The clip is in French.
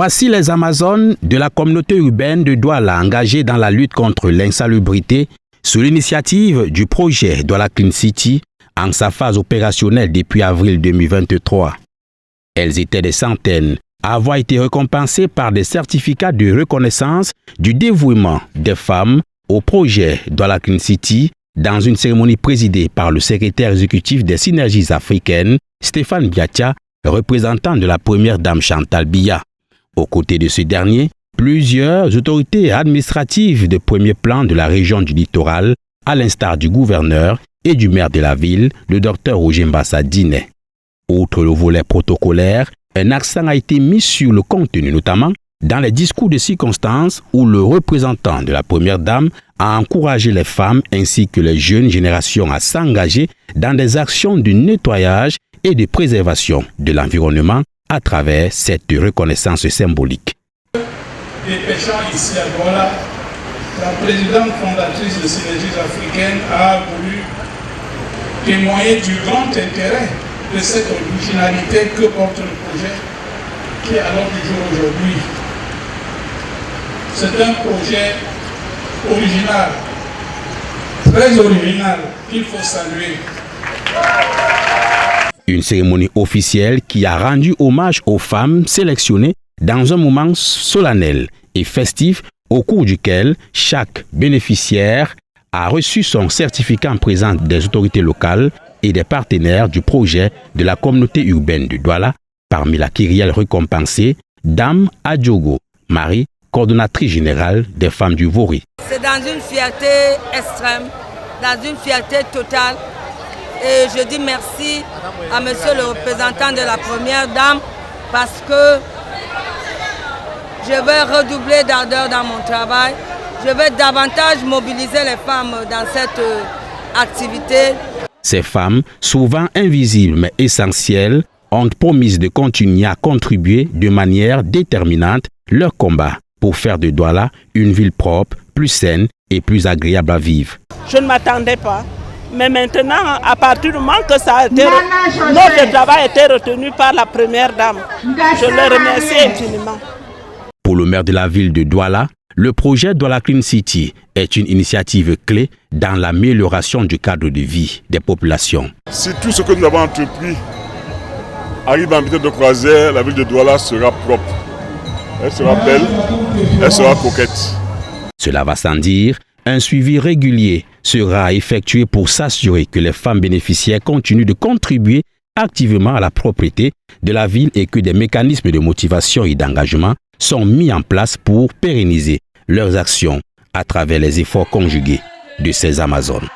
Voici les Amazones de la communauté urbaine de Douala engagées dans la lutte contre l'insalubrité sous l'initiative du projet Douala Clean City en sa phase opérationnelle depuis avril 2023. Elles étaient des centaines à avoir été récompensées par des certificats de reconnaissance du dévouement des femmes au projet Douala Clean City dans une cérémonie présidée par le secrétaire exécutif des Synergies africaines, Stéphane Biatia, représentant de la première dame Chantal Biya. Aux côtés de ce dernier, plusieurs autorités administratives de premier plan de la région du littoral, à l'instar du gouverneur et du maire de la ville, le docteur Roger Mbassa Diné. Outre le volet protocolaire, un accent a été mis sur le contenu, notamment dans les discours de circonstances où le représentant de la première dame a encouragé les femmes ainsi que les jeunes générations à s'engager dans des actions de nettoyage et de préservation de l'environnement à travers cette reconnaissance symbolique. Des pêcheurs ici à Douala, la présidente fondatrice de Synergies africaines a voulu témoigner du grand intérêt de cette originalité que porte le projet qui est à l'ordre du jour aujourd'hui. C'est un projet original, très original, qu'il faut saluer. Une cérémonie officielle qui a rendu hommage aux femmes sélectionnées dans un moment solennel et festif au cours duquel chaque bénéficiaire a reçu son certificat en présence des autorités locales et des partenaires du projet de la communauté urbaine de Douala, parmi la kyrielle récompensée, Dame Adjogo Marie, coordonnatrice générale des femmes du Vori. C'est dans une fierté extrême, dans une fierté totale. Et je dis merci à monsieur le représentant de la première dame parce que je vais redoubler d'ardeur dans mon travail. Je vais davantage mobiliser les femmes dans cette activité. Ces femmes, souvent invisibles mais essentielles, ont promis de continuer à contribuer de manière déterminante leur combat pour faire de Douala une ville propre, plus saine et plus agréable à vivre. Je ne m'attendais pas. Mais maintenant, à partir du moment que ça a été notre travail a été retenu par la première dame, je le remercie infiniment. Pour le maire de la ville de Douala, le projet Douala Clean City est une initiative clé dans l'amélioration du cadre de vie des populations. Si tout ce que nous avons entrepris arrive en vitesse de croisière, la ville de Douala sera propre. Elle sera belle, elle sera coquette. Cela va sans dire, un suivi régulier sera effectué pour s'assurer que les femmes bénéficiaires continuent de contribuer activement à la propreté de la ville et que des mécanismes de motivation et d'engagement sont mis en place pour pérenniser leurs actions à travers les efforts conjugués de ces Amazones.